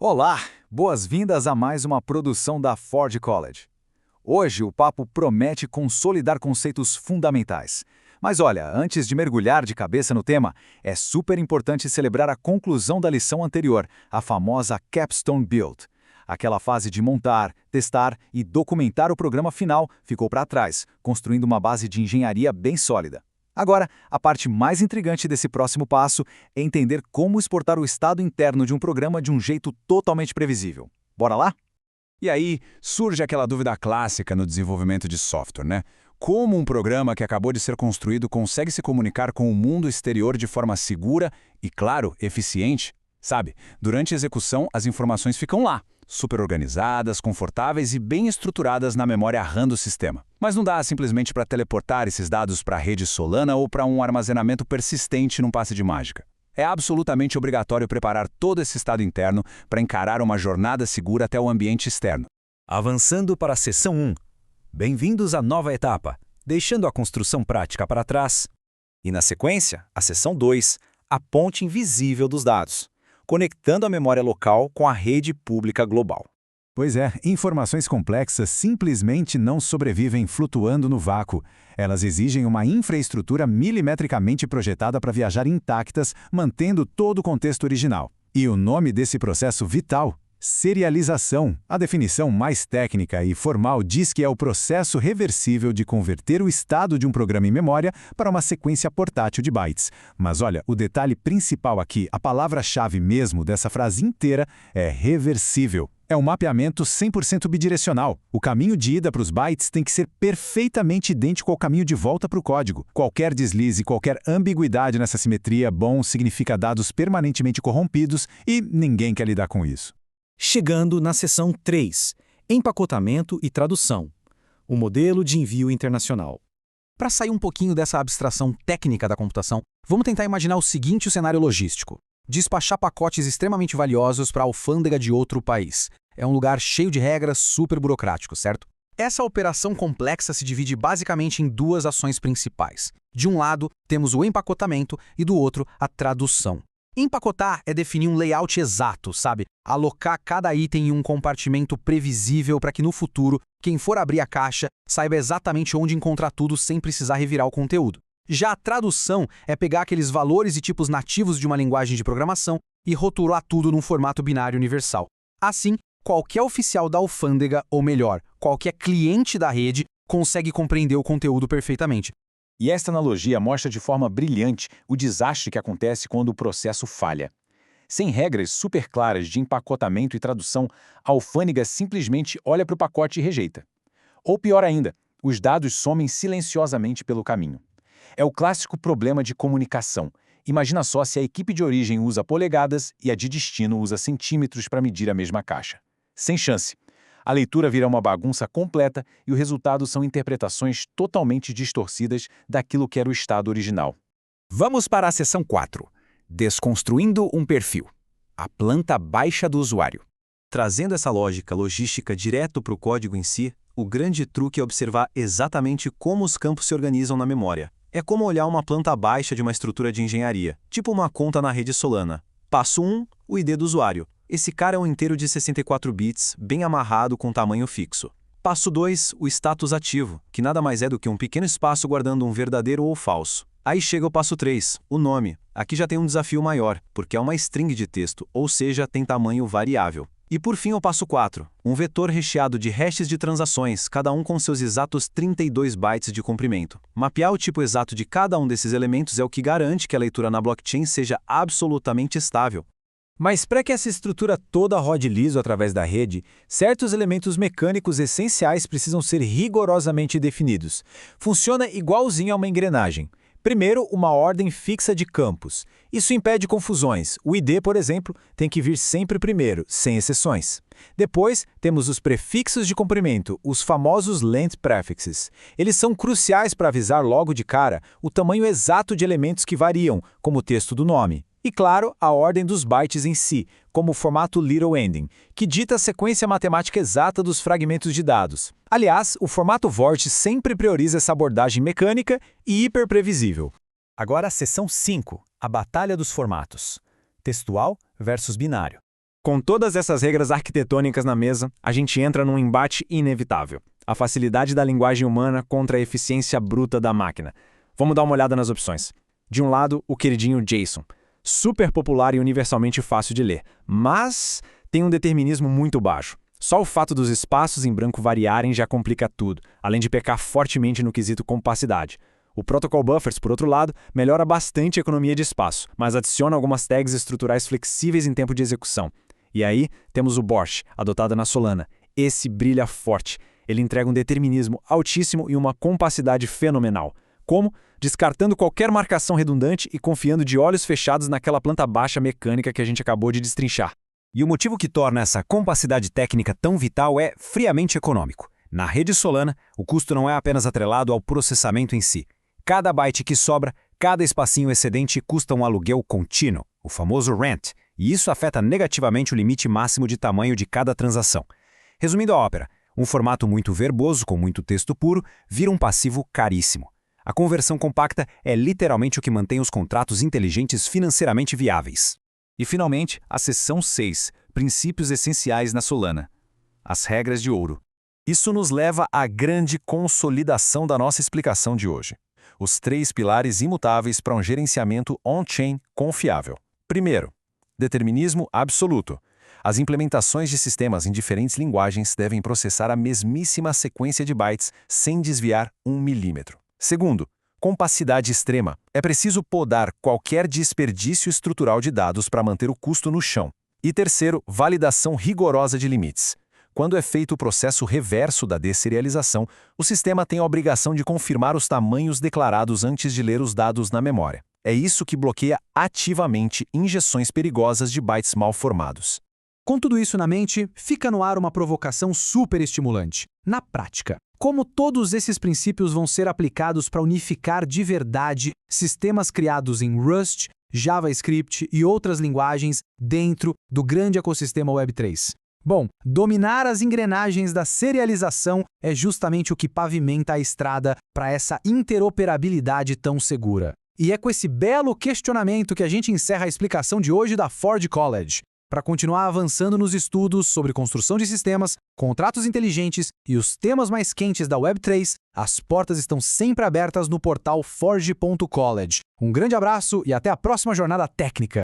Olá, boas-vindas a mais uma produção da Ford College. Hoje o papo promete consolidar conceitos fundamentais. Mas olha, antes de mergulhar de cabeça no tema, é super importante celebrar a conclusão da lição anterior, a famosa Capstone Build. Aquela fase de montar, testar e documentar o programa final ficou para trás, construindo uma base de engenharia bem sólida. Agora, a parte mais intrigante desse próximo passo é entender como exportar o estado interno de um programa de um jeito totalmente previsível. Bora lá? E aí surge aquela dúvida clássica no desenvolvimento de software, né? Como um programa que acabou de ser construído consegue se comunicar com o mundo exterior de forma segura e, claro, eficiente? Sabe, durante a execução, as informações ficam lá, super organizadas, confortáveis e bem estruturadas na memória RAM do sistema. Mas não dá simplesmente para teleportar esses dados para a rede Solana ou para um armazenamento persistente num passe de mágica. É absolutamente obrigatório preparar todo esse estado interno para encarar uma jornada segura até o ambiente externo. Avançando para a seção 1. Bem-vindos à nova etapa, deixando a construção prática para trás. E na sequência, a seção 2, a ponte invisível dos dados, conectando a memória local com a rede pública global. Pois é, informações complexas simplesmente não sobrevivem flutuando no vácuo. Elas exigem uma infraestrutura milimetricamente projetada para viajar intactas, mantendo todo o contexto original. E o nome desse processo vital? Serialização. A definição mais técnica e formal diz que é o processo reversível de converter o estado de um programa em memória para uma sequência portátil de bytes. Mas olha, o detalhe principal aqui, a palavra-chave mesmo dessa frase inteira é reversível. É um mapeamento 100% bidirecional. O caminho de ida para os bytes tem que ser perfeitamente idêntico ao caminho de volta para o código. Qualquer deslize, qualquer ambiguidade nessa simetria, significa dados permanentemente corrompidos e ninguém quer lidar com isso. Chegando na seção 3, empacotamento e tradução, o modelo de envio internacional. Para sair um pouquinho dessa abstração técnica da computação, vamos tentar imaginar o seguinte cenário logístico. Despachar pacotes extremamente valiosos para a alfândega de outro país. É um lugar cheio de regras, super burocrático, certo? Essa operação complexa se divide basicamente em duas ações principais. De um lado, temos o empacotamento e do outro, a tradução. Empacotar é definir um layout exato, sabe? Alocar cada item em um compartimento previsível para que no futuro, quem for abrir a caixa saiba exatamente onde encontrar tudo sem precisar revirar o conteúdo. Já a tradução é pegar aqueles valores e tipos nativos de uma linguagem de programação e rotular tudo num formato binário universal. Assim, qualquer oficial da alfândega, ou melhor, qualquer cliente da rede, consegue compreender o conteúdo perfeitamente. E esta analogia mostra de forma brilhante o desastre que acontece quando o processo falha. Sem regras super claras de empacotamento e tradução, a alfândega simplesmente olha para o pacote e rejeita. Ou pior ainda, os dados somem silenciosamente pelo caminho. É o clássico problema de comunicação. Imagina só se a equipe de origem usa polegadas e a de destino usa centímetros para medir a mesma caixa. Sem chance. A leitura vira uma bagunça completa e o resultado são interpretações totalmente distorcidas daquilo que era o estado original. Vamos para a seção 4. Desconstruindo um perfil. A planta baixa do usuário. Trazendo essa lógica logística direto para o código em si, o grande truque é observar exatamente como os campos se organizam na memória. É como olhar uma planta baixa de uma estrutura de engenharia, tipo uma conta na rede Solana. Passo 1, o ID do usuário. Esse cara é um inteiro de 64 bits, bem amarrado com tamanho fixo. Passo 2, o status ativo, que nada mais é do que um pequeno espaço guardando um verdadeiro ou falso. Aí chega o passo 3, o nome. Aqui já tem um desafio maior, porque é uma string de texto, ou seja, tem tamanho variável. E por fim o passo 4, um vetor recheado de hashes de transações, cada um com seus exatos 32 bytes de comprimento. Mapear o tipo exato de cada um desses elementos é o que garante que a leitura na blockchain seja absolutamente estável. Mas para que essa estrutura toda rode liso através da rede, certos elementos mecânicos essenciais precisam ser rigorosamente definidos. Funciona igualzinho a uma engrenagem. Primeiro, uma ordem fixa de campos. Isso impede confusões. O ID, por exemplo, tem que vir sempre primeiro, sem exceções. Depois, temos os prefixos de comprimento, os famosos length prefixes. Eles são cruciais para avisar logo de cara o tamanho exato de elementos que variam, como o texto do nome. E, claro, a ordem dos bytes em si, como o formato little ending, que dita a sequência matemática exata dos fragmentos de dados. Aliás, o formato Vort sempre prioriza essa abordagem mecânica e hiperprevisível. Agora a seção 5, a batalha dos formatos. Textual versus binário. Com todas essas regras arquitetônicas na mesa, a gente entra num embate inevitável. A facilidade da linguagem humana contra a eficiência bruta da máquina. Vamos dar uma olhada nas opções. De um lado, o queridinho JSON. Super popular e universalmente fácil de ler, mas tem um determinismo muito baixo. Só o fato dos espaços em branco variarem já complica tudo, além de pecar fortemente no quesito compacidade. O Protocol Buffers, por outro lado, melhora bastante a economia de espaço, mas adiciona algumas tags estruturais flexíveis em tempo de execução. E aí, temos o Borch, adotado na Solana. Esse brilha forte. Ele entrega um determinismo altíssimo e uma compacidade fenomenal. Como? Descartando qualquer marcação redundante e confiando de olhos fechados naquela planta baixa mecânica que a gente acabou de destrinchar. E o motivo que torna essa compacidade técnica tão vital é friamente econômico. Na rede Solana, o custo não é apenas atrelado ao processamento em si. Cada byte que sobra, cada espacinho excedente custa um aluguel contínuo, o famoso rent, e isso afeta negativamente o limite máximo de tamanho de cada transação. Resumindo a ópera, um formato muito verboso com muito texto puro vira um passivo caríssimo. A conversão compacta é literalmente o que mantém os contratos inteligentes financeiramente viáveis. E, finalmente, a seção 6, Princípios Essenciais na Solana. As regras de ouro. Isso nos leva à grande consolidação da nossa explicação de hoje. Os 3 pilares imutáveis para um gerenciamento on-chain confiável. Primeiro, determinismo absoluto. As implementações de sistemas em diferentes linguagens devem processar a mesmíssima sequência de bytes sem desviar 1 milímetro. Segundo, compacidade extrema. É preciso podar qualquer desperdício estrutural de dados para manter o custo no chão. E terceiro, validação rigorosa de limites. Quando é feito o processo reverso da desserialização, o sistema tem a obrigação de confirmar os tamanhos declarados antes de ler os dados na memória. É isso que bloqueia ativamente injeções perigosas de bytes mal formados. Com tudo isso na mente, fica no ar uma provocação super estimulante. Na prática, como todos esses princípios vão ser aplicados para unificar de verdade sistemas criados em Rust, JavaScript e outras linguagens dentro do grande ecossistema Web3? Bom, dominar as engrenagens da serialização é justamente o que pavimenta a estrada para essa interoperabilidade tão segura. E é com esse belo questionamento que a gente encerra a explicação de hoje da Ford College. Para continuar avançando nos estudos sobre construção de sistemas, contratos inteligentes e os temas mais quentes da Web3, as portas estão sempre abertas no portal forge.college. Um grande abraço e até a próxima jornada técnica!